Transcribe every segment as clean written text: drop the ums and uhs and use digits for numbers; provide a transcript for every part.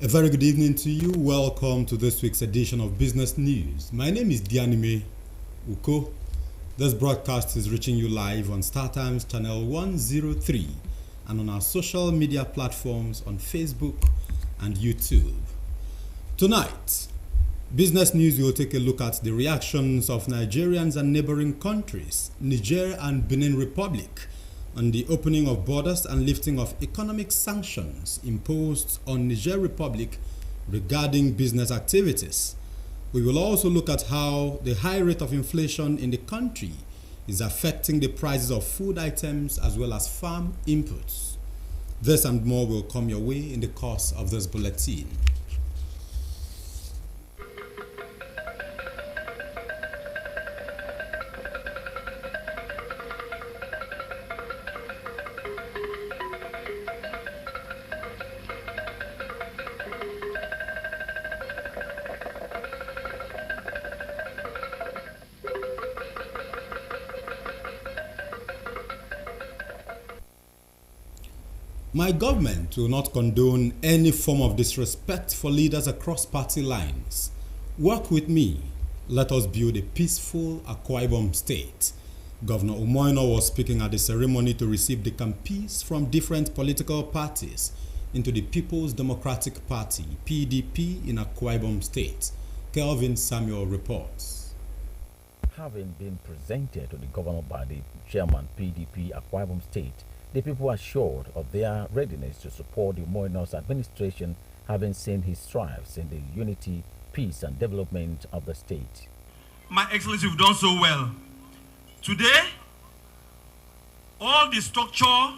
A very good evening to you. Welcome to this week's edition of Business News. My name is Dianime Uko. This broadcast is reaching you live on StarTimes channel 103 and on our social media platforms on Facebook and YouTube. Tonight, Business News will take a look at the reactions of Nigerians and neighboring countries, Niger and Benin Republic, on the opening of borders and lifting of economic sanctions imposed on Niger Republic regarding business activities. We will also look at how the high rate of inflation in the country is affecting the prices of food items as well as farm inputs. This and more will come your way in the course of this bulletin. My government will not condone any form of disrespect for leaders across party lines. Work with me. Let us build a peaceful Akwa Ibom state. Governor Umoino was speaking at the ceremony to receive the campees from different political parties into the People's Democratic Party, PDP, in Akwa Ibom state. Kelvin Samuel reports. Having been presented to the governor by the chairman PDP Akwa Ibom state, the people are assured of their readiness to support the Umoino's administration, having seen his strides in the unity, peace and development of the state. My Excellency, you've done so well. Today, all the structure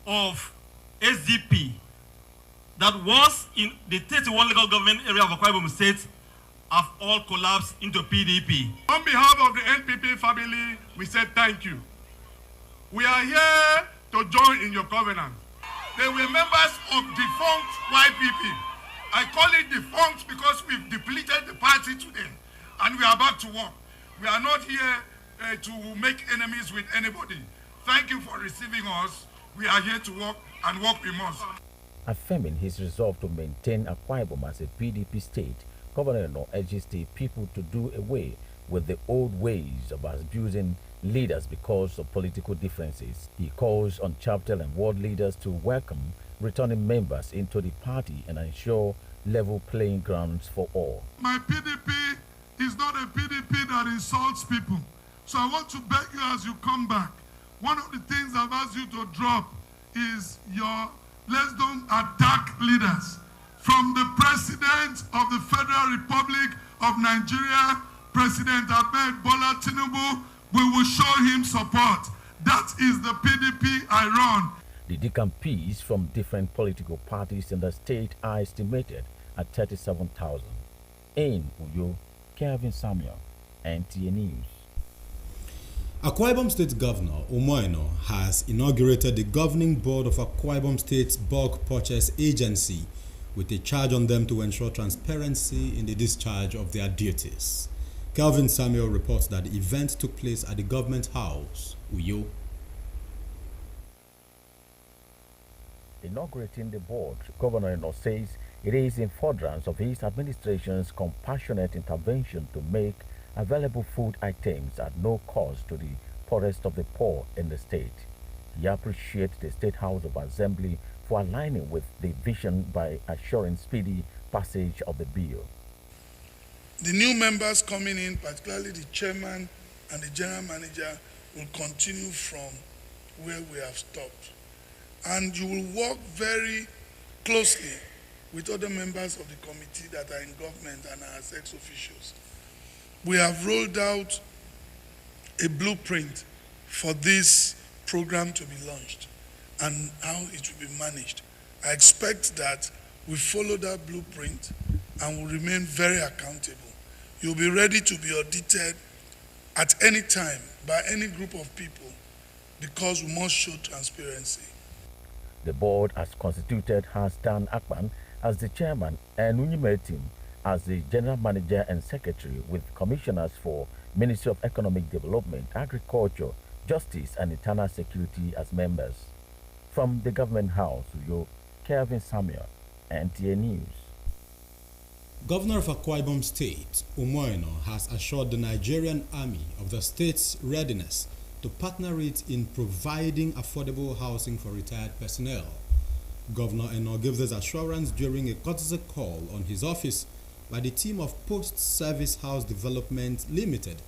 of SDP that was in the 31 local government area of Akwa Ibom State have all collapsed into PDP. On behalf of the NPP family, we say thank you. We are here to join in your covenant. They were members of defunct YPP. I call it defunct because we've depleted the party today and we are back to work. We are not here to make enemies with anybody. Thank you for receiving us. We are here to work and work with us. Affirming his resolve to maintain Akwa Ibom as a PDP state, Governor urges the people to do away with the old ways of abusing leaders because of political differences. He calls on chapter and ward leaders to welcome returning members into the party and ensure level playing grounds for all. My PDP is not a PDP that insults people. So I want to beg you as you come back. One of the things I've asked you to drop is let's don't attack leaders. From the President of the Federal Republic of Nigeria, President Ahmed Bola Tinubu, we will show him support. That is the PDP I run. The decampees from different political parties in the state are estimated at 37,000. In Uyo, Kelvin Samuel, NTA News. Akwa Ibom State Governor Umoino has inaugurated the governing board of Akwa Ibom State's bulk purchase agency with a charge on them to ensure transparency in the discharge of their duties. Kelvin Samuel reports that the event took place at the Government House, Uyo. Inaugurating the board, Governor Eno says it is in furtherance of his administration's compassionate intervention to make available food items at no cost to the poorest of the poor in the state. He appreciates the State House of Assembly for aligning with the vision by assuring speedy passage of the bill. The new members coming in, particularly the chairman and the general manager, will continue from where we have stopped. And you will work very closely with other members of the committee that are in government and as ex-officials. We have rolled out a blueprint for this program to be launched and how it will be managed. I expect that we follow that blueprint and will remain very accountable. You'll be ready to be audited at any time by any group of people because we must show transparency. The board, as constituted, has Dan Akpan as the chairman and Unyimetim as the general manager and secretary, with commissioners for Ministry of Economic Development, Agriculture, Justice and Internal Security as members. From the Government House, Uyo, Kelvin Samuel, NTA News. Governor of Akwa Ibom State, Umoino, has assured the Nigerian Army of the state's readiness to partner it in providing affordable housing for retired personnel. Governor Eno gave this assurance during a courtesy call on his office by the team of Post-Service House Development Limited,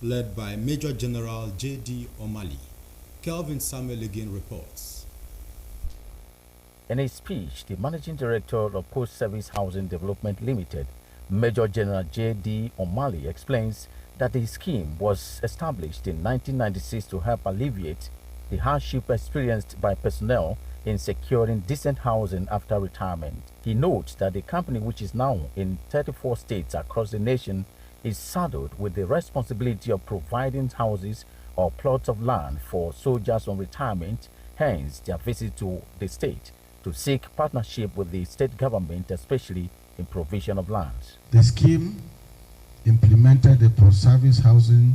led by Major General J.D. O'Malley. Kelvin Samuel again reports. In a speech, the Managing Director of Post-Service Housing Development Limited, Major General J.D. O'Malley, explains that the scheme was established in 1996 to help alleviate the hardship experienced by personnel in securing decent housing after retirement. He notes that the company, which is now in 34 states across the nation, is saddled with the responsibility of providing houses or plots of land for soldiers on retirement, hence their visit to the state to seek partnership with the state government, especially in provision of lands. The scheme implemented the Post-Service Housing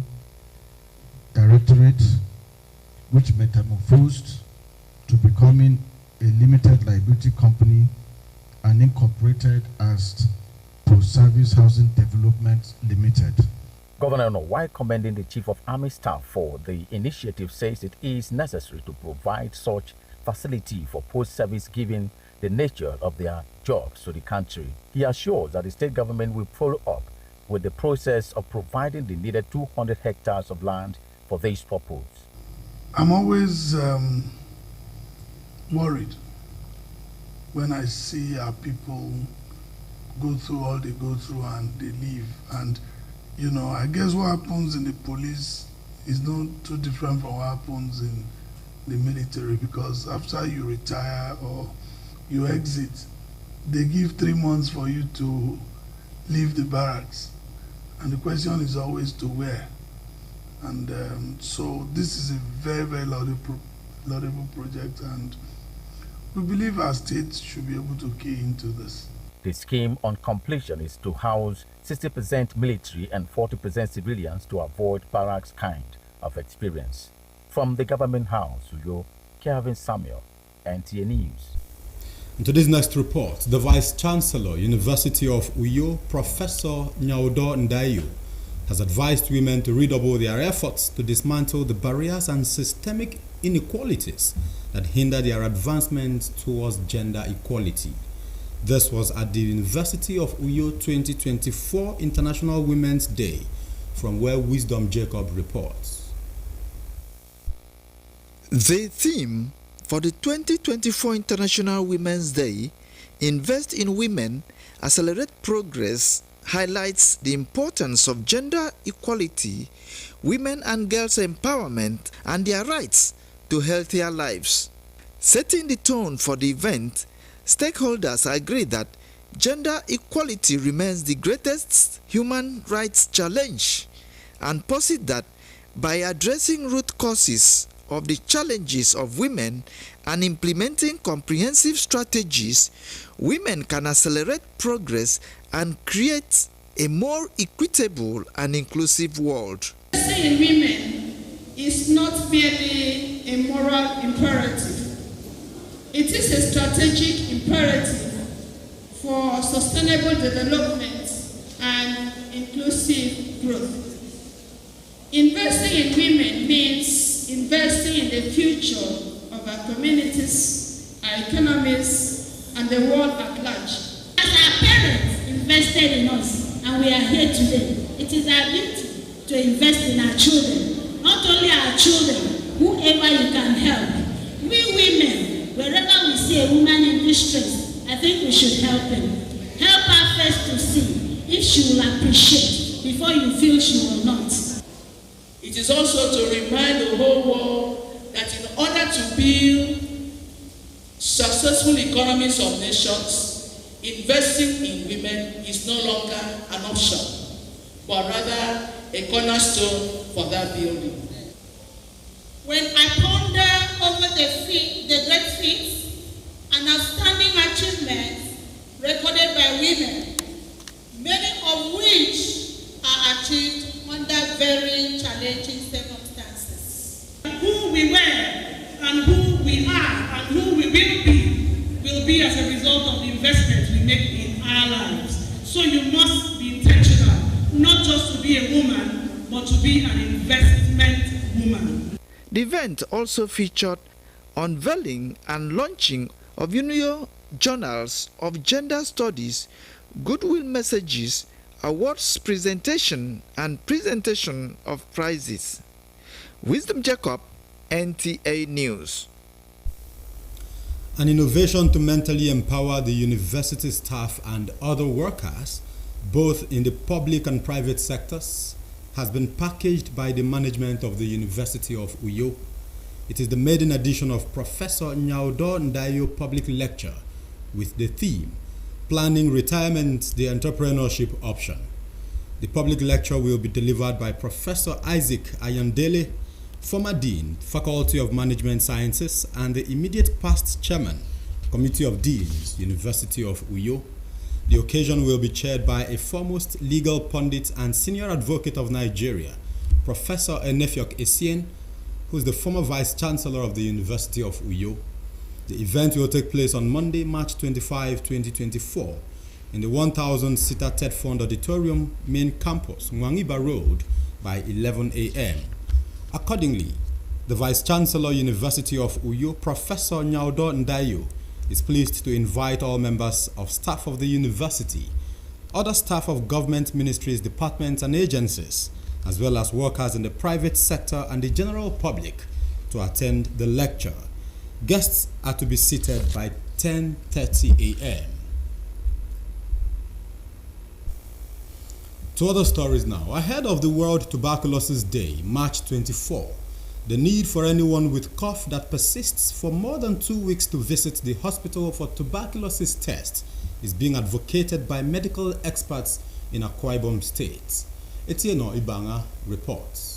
Directorate, which metamorphosed to becoming a limited liability company and incorporated as Post-Service Housing Development Limited. Governor, while commending the Chief of Army Staff for the initiative, says it is necessary to provide such facility for post-service given the nature of their jobs to the country. He assures that the state government will follow up with the process of providing the needed 200 hectares of land for this purpose. I'm always worried when I see our people go through all they go through and they leave. And, you know, I guess what happens in the police is not too different from what happens in the military, because after you retire or you exit, they give 3 months for you to leave the barracks. And the question is always to where. And so this is a very, very laudable project, and we believe our state should be able to key into this. The scheme on completion is to house 60% military and 40% civilians to avoid barracks kind of experience. From the government house, Uyo, Kelvin Samuel, NTA News. In today's next report, the Vice Chancellor, University of Uyo, Professor Nyaudo Ndayo, has advised women to redouble their efforts to dismantle the barriers and systemic inequalities that hinder their advancement towards gender equality. This was at the University of Uyo 2024 International Women's Day, from where Wisdom Jacob reports. The theme for the 2024 International Women's Day, Invest in Women, Accelerate Progress, highlights the importance of gender equality, women and girls' empowerment, and their rights to healthier lives. Setting the tone for the event, stakeholders agree that gender equality remains the greatest human rights challenge and posit that by addressing root causes of the challenges of women and implementing comprehensive strategies, women can accelerate progress and create a more equitable and inclusive world. Investing in women is not merely a moral imperative. It is a strategic imperative for sustainable development and inclusive growth. Investing in women means investing in the future of our communities, our economies, and the world at large. As our parents invested in us, and we are here today, it is our duty to invest in our children. Not only our children, whoever you can help. We women, wherever we see a woman in distress, I think we should help them. Help her first to see if she will appreciate before you feel she will not. It is also to remind the whole world that in order to build successful economies of nations, investing in women is no longer an option, but rather a cornerstone for that building. When I ponder over the great feats and outstanding achievements recorded by women, many of which are achieved under very challenging circumstances. Who we were and who we are and who we will be as a result of the investment So you must be intentional, not just to be a woman, but to be an investment woman. The event also featured unveiling and launching of UYO Journals of Gender Studies, Goodwill Messages, awards presentation and presentation of prizes. Wisdom Jacob, NTA News. An innovation to mentally empower the university staff and other workers, both in the public and private sectors, has been packaged by the management of the University of UYO. It is the maiden edition of Professor Nyaudo Ndayo Public Lecture with the theme, Planning Retirement, the Entrepreneurship Option. The public lecture will be delivered by Professor Isaac Ayandele, former Dean, Faculty of Management Sciences, and the immediate past Chairman, Committee of Deans, University of UYO. The occasion will be chaired by a foremost legal pundit and senior advocate of Nigeria, Professor Enefiok Essien, who is the former Vice Chancellor of the University of UYO. The event will take place on Monday, March 25, 2024, in the 1,000-seater Ted Fund Auditorium, Main Campus, Mwangiba Road, by 11 a.m. Accordingly, the Vice Chancellor, University of UYO, Professor Nyaudo Ndayo, is pleased to invite all members of staff of the university, other staff of government ministries, departments, and agencies, as well as workers in the private sector and the general public, to attend the lecture. Guests are to be seated by 10:30 a.m. To other stories now. Ahead of the World Tuberculosis Day, March 24, the need for anyone with cough that persists for more than 2 weeks to visit the hospital for tuberculosis test is being advocated by medical experts in Akwa Ibom State. Etieno Ibanga reports.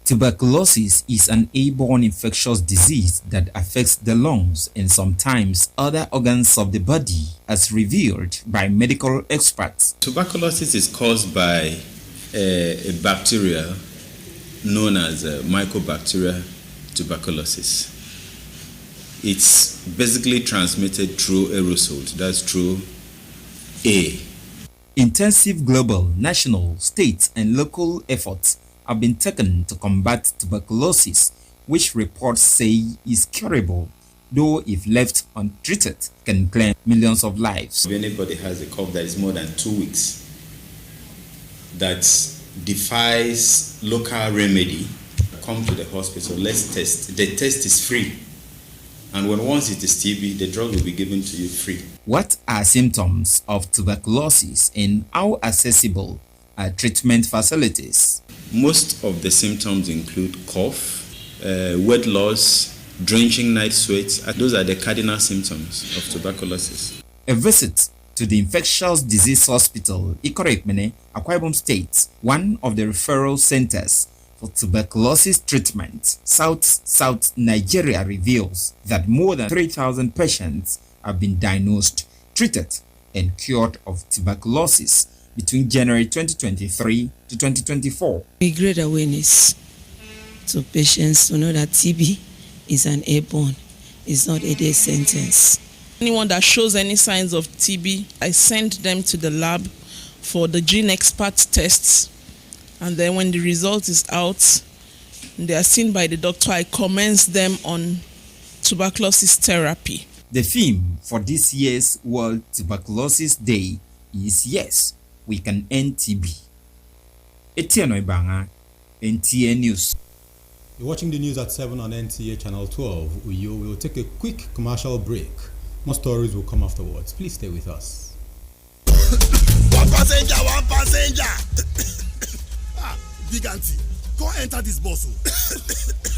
Tuberculosis is an airborne infectious disease that affects the lungs and sometimes other organs of the body, as revealed by medical experts. Tuberculosis is caused by a bacteria known as Mycobacteria tuberculosis. It's basically transmitted through aerosols, that's through air. Intensive global, national, state, and local efforts have been taken to combat tuberculosis, which reports say is curable, though if left untreated, can claim millions of lives. If anybody has a cough that is more than 2 weeks, that defies local remedy, come to the hospital, let's test. The test is free. And once it is TB, the drug will be given to you free. What are symptoms of tuberculosis and how accessible are treatment facilities? Most of the symptoms include cough, weight loss, drenching night sweats. Those are the cardinal symptoms of tuberculosis. A visit to the Infectious Disease Hospital, Ikorekmene, Akwa Ibom State, one of the referral centers for tuberculosis treatment, South Nigeria, reveals that more than 3,000 patients have been diagnosed, treated, and cured of tuberculosis between January 2023 to 2024. A great awareness to patients to know that TB is an airborne, it's not a death sentence. Anyone that shows any signs of TB, I send them to the lab for the gene expert tests, and then when the result is out, they are seen by the doctor, I commence them on tuberculosis therapy. The theme for this year's World Tuberculosis Day is Yes, We Can End TB. Etieno Ibanga, NTA News. You're watching the news at 7 on NTA Channel 12. UYO will take a quick commercial break. More stories will come afterwards. Please stay with us. One passenger. Big auntie, go enter this bus.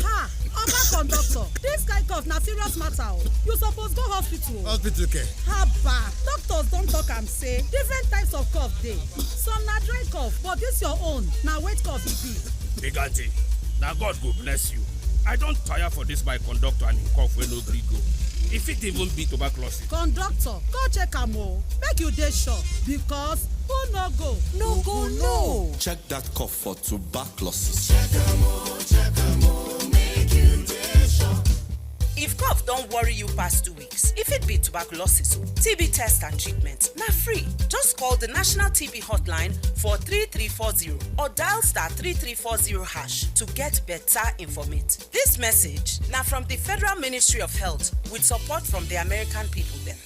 Ha! Oga conductor, this kind cough na serious matter. You suppose go hospital. Hospital care. Haba, doctors don't talk am say different types of cough dey. Some na dry cough, but this your own na wet cough e be. Big auntie, na God go bless you. I don't tire for this my conductor and him cough wey no gree go. E fit even be tuberculosis. Conductor, go check am o. Make you dey sure because who no go? No go no. Check that cough for tuberculosis. Check am o, make you dey sure. If cough don't worry you past 2 weeks, if it be tuberculosis, TB test and treatment, na free. Just call the National TB Hotline for 3340 or dial *3340# to get better informate. This message now from the Federal Ministry of Health with support from the American people them.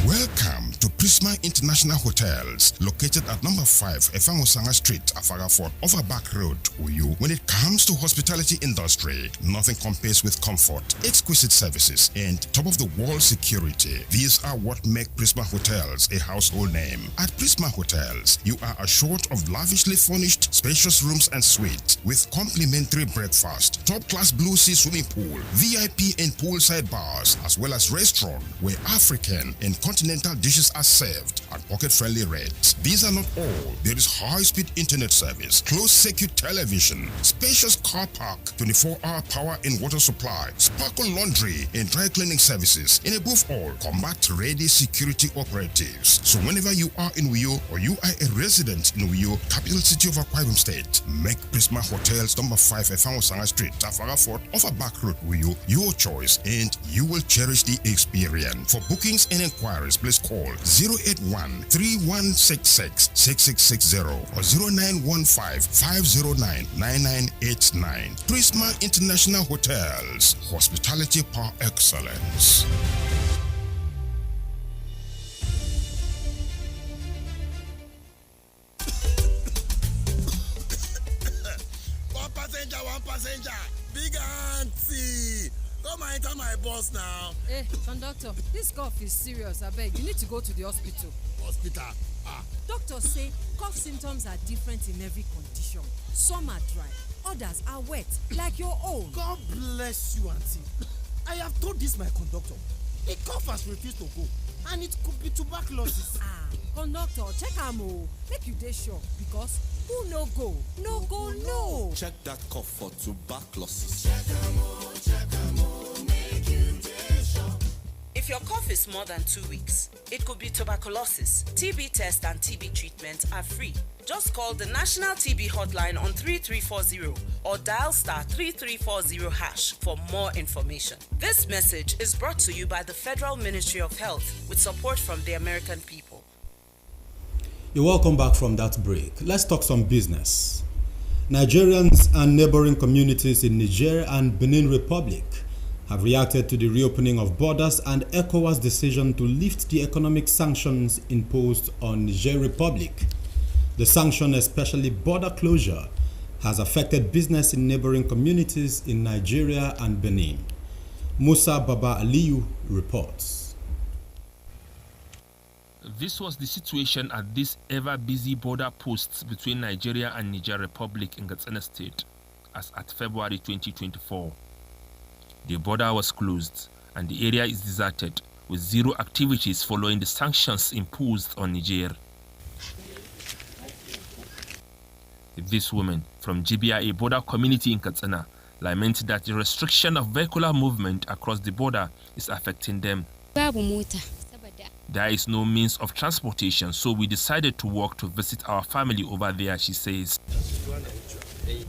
Welcome to Prisma International Hotels, located at number 5 Efangosanga Street, Afaga Fort, Overback Road, Uyo. When it comes to hospitality industry, nothing compares with comfort, exquisite services, and top-of-the-wall security. These are what make Prisma Hotels a household name. At Prisma Hotels, you are assured of lavishly furnished, spacious rooms and suites with complimentary breakfast, top-class blue sea swimming pool, VIP and poolside bars, as well as restaurant where African and continental dishes are served at pocket-friendly rates. These are not all. There is high-speed internet service, closed circuit television, spacious car park, 24-hour power and water supply, sparkle laundry and dry cleaning services, and above all, combat-ready security operatives. So whenever you are in Uyo or you are a resident in Uyo, capital city of Akwa Ibom State, make Prisma Hotels number 5 Efangosanga Street, Tafaga Fort, Overback Road, Uyo, your choice, and you will cherish the experience. For bookings and inquiries, please call 081-3166-6660 or 0915-509-9989. Prisma International Hotels, hospitality par excellence. One passenger, big auntie. Come and enter my bus now. Hey, conductor, this cough is serious. I beg, you need to go to the hospital. Hospital? Doctors say cough symptoms are different in every condition. Some are dry, others are wet, like your own. God bless you, auntie. I have told this my conductor. The cough has refused to go, and it could be tuberculosis. Conductor, check am o. Make you dey sure, because who no go, no go, no. Check that cough for tuberculosis. Make you dey sure. If your cough is more than 2 weeks, it could be tuberculosis. TB test and TB treatment are free. Just call the National TB Hotline on 3340 or dial *3340# for more information. This message is brought to you by the Federal Ministry of Health with support from the American people. You're welcome back from that break. Let's talk some business. Nigerians and neighboring communities in Niger and Benin Republic have reacted to the reopening of borders and ECOWAS' decision to lift the economic sanctions imposed on Niger Republic. The sanction, especially border closure, has affected business in neighboring communities in Nigeria and Benin. Musa Baba Aliyu reports. This was the situation at this ever-busy border posts between Nigeria and Niger Republic in Katsina State as at February 2024. The border was closed and the area is deserted with zero activities following the sanctions imposed on Niger. This woman from GBIA border community in Katsina lamented that the restriction of vehicular movement across the border is affecting them. There is no means of transportation, so we decided to walk to visit our family over there, she says.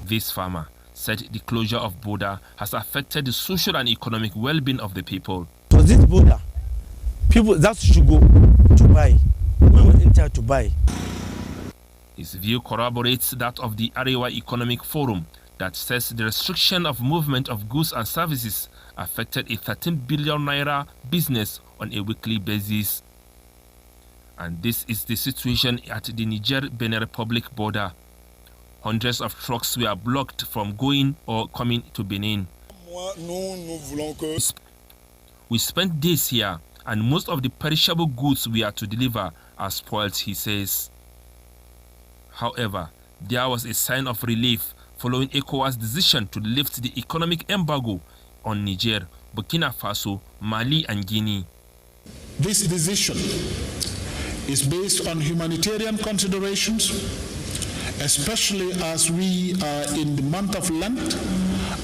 This farmer said the closure of border has affected the social and economic well-being of the people. So this border, people that should go to buy, when we enter to buy. His view corroborates that of the Arewa Economic Forum that says the restriction of movement of goods and services affected a 13 billion naira business on a weekly basis. And this is the situation at the Niger-Benin Republic border. Hundreds of trucks were blocked from going or coming to Benin. We spent days here and most of the perishable goods we are to deliver are spoiled, he says. However, there was a sign of relief following ECOWAS' decision to lift the economic embargo on Niger, Burkina Faso, Mali and Guinea. This decision is based on humanitarian considerations, especially as we are in the month of Lent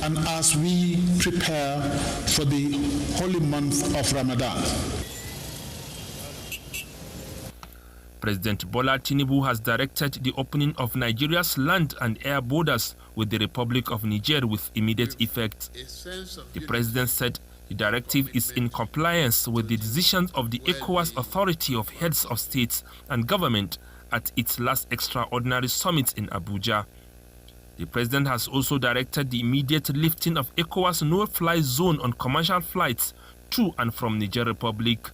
and as we prepare for the holy month of Ramadan. President Bola Tinubu has directed the opening of Nigeria's land and air borders with the Republic of Niger with immediate effect. The president said the directive is in compliance with the decisions of the ECOWAS Authority of Heads of States and Government at its last extraordinary summit in Abuja. The president has also directed the immediate lifting of ECOWAS no-fly zone on commercial flights to and from Niger Republic.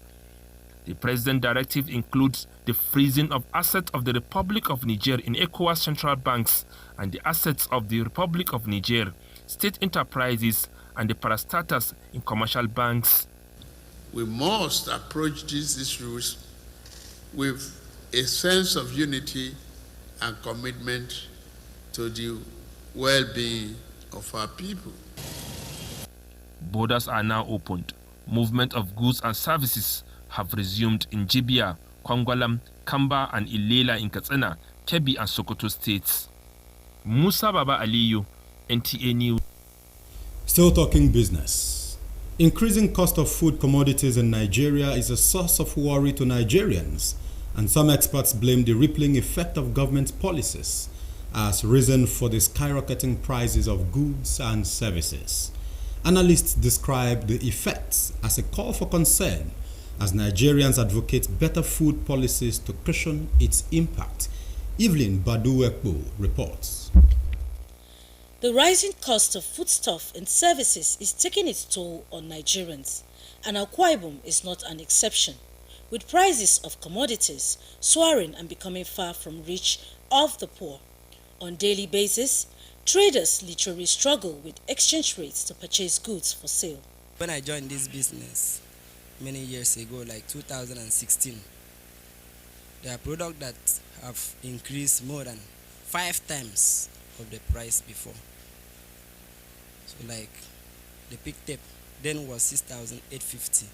The president directive includes the freezing of assets of the Republic of Niger in ECOWAS central banks and the assets of the Republic of Niger, state enterprises, and the parastatals in commercial banks. We must approach these issues with a sense of unity and commitment to the well-being of our people. Borders are now opened. Movement of goods and services have resumed in Jibia, Kwangwalam, Kamba, and Ilela in Katsina, Kebbi, and Sokoto states. Musa Baba Aliyu, NTA News. Still talking business. Increasing cost of food commodities in Nigeria is a source of worry to Nigerians, and some experts blame the rippling effect of government policies as reason for the skyrocketing prices of goods and services. Analysts describe the effects as a call for concern as Nigerians advocate better food policies to cushion its impact. Evelyn Badu-Ekpo reports. The rising cost of foodstuff and services is taking its toll on Nigerians, and Akwa Ibom is not an exception, with prices of commodities soaring and becoming far from reach of the poor. On a daily basis, traders literally struggle with exchange rates to purchase goods for sale. When I joined this business many years ago, like 2016, there are products that have increased more than 5 times of the price before. So like the pig tape then was 6,850.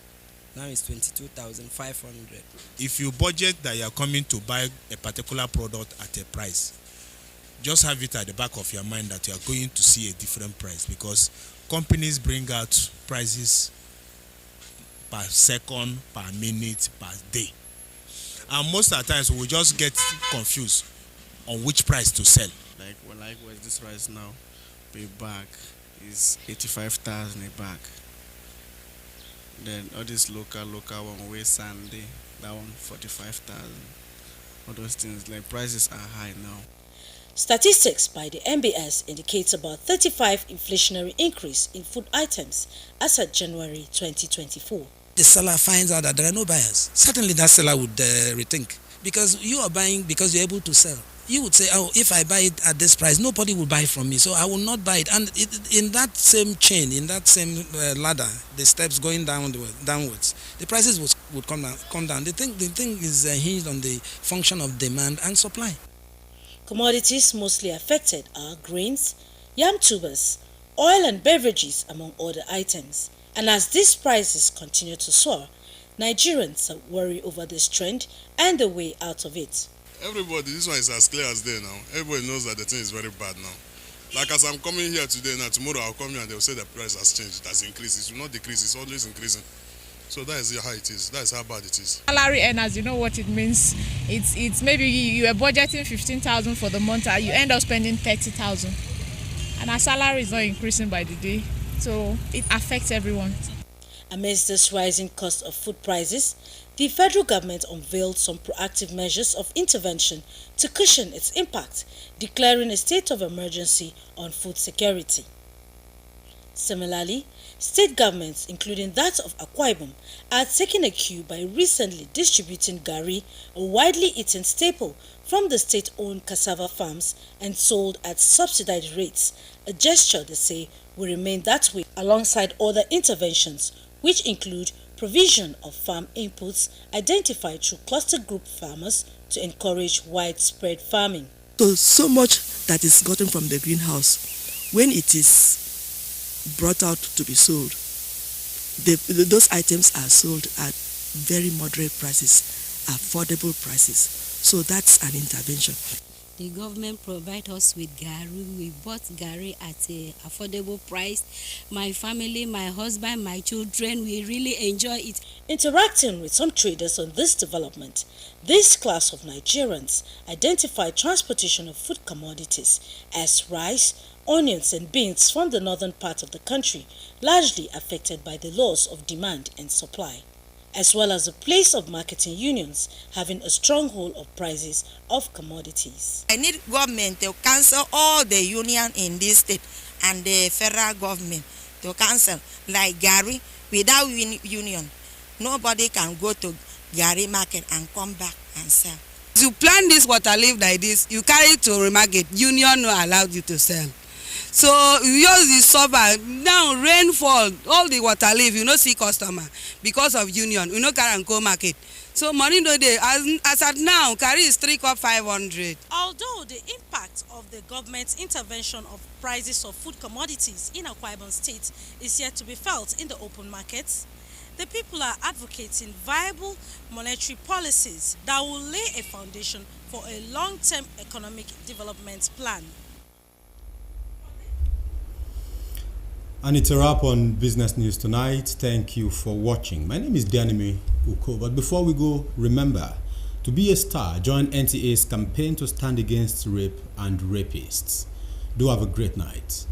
Now it's 22,500. If you budget that you are coming to buy a particular product at a price, just have it at the back of your mind that you are going to see a different price, because companies bring out prices per second, per minute, per day. And most of the times we just get confused on which price to sell. Like what's this price now? Per bag is 85,000 a bag. Then all this local one, way Sunday, that one 45,000. All those things, like prices are high now. Statistics by the MBS indicates about 35 inflationary increase in food items as of January 2024. The seller finds out that there are no buyers. Certainly that seller would rethink, because you are buying because you're able to sell. You would say, oh, if I buy it at this price, nobody will buy from me, so I will not buy it. And in that same chain, in that same ladder, the steps going downwards, the prices would come down. The thing is hinged on the function of demand and supply. Commodities mostly affected are grains, yam tubers, oil and beverages, among other items. And as these prices continue to soar, Nigerians are worried over this trend and the way out of it. Everybody, this one is as clear as day now. Everybody knows that the thing is very bad now. Like as I'm coming here today, now tomorrow I'll come here and they'll say the price has changed, it has increased. It will not decrease, it's always increasing. So that is how it is. That is how bad it is. Salary earners, you know what it means. It's maybe you are budgeting 15,000 for the month, and you end up spending 30,000, and our salary is not increasing by the day, so it affects everyone. Amidst this rising cost of food prices, the federal government unveiled some proactive measures of intervention to cushion its impact, declaring a state of emergency on food security. Similarly, state governments, including that of Akwa Ibom, are taking a cue by recently distributing gari, a widely eaten staple, from the state-owned cassava farms and sold at subsidized rates, a gesture they say will remain that way alongside other interventions, which include provision of farm inputs identified through cluster group farmers to encourage widespread farming. So much that is gotten from the greenhouse, when it is brought out to be sold, those items are sold at very moderate prices, affordable prices. So that's an intervention. The government provide us with gari. We bought gari at an affordable price. My family, my husband, my children, we really enjoy it. Interacting with some traders on this development, this class of Nigerians identified transportation of food commodities as rice, onions and beans from the northern part of the country, largely affected by the loss of demand and supply, as well as the place of marketing unions having a stronghold of prices of commodities. I need government to cancel all the union in this state and the federal government to cancel. Like Gary, without union, nobody can go to Gary market and come back and sell. You plant this water leaf like this, you carry it to remarket, union no allow you to sell. So you use the suffer. Now rainfall, all the water leaf, you no see customer because of union. You no carry and go market. So money no dey. As at now, carry is 3 cup 500. Although the impact of the government's intervention of prices of food commodities in Akwa Ibom State is yet to be felt in the open markets, the people are advocating viable monetary policies that will lay a foundation for a long-term economic development plan. And it's a wrap on Business News tonight. Thank you for watching. My name is Dianime Uko. But before we go, remember, to be a star, join NTA's campaign to stand against rape and rapists. Do have a great night.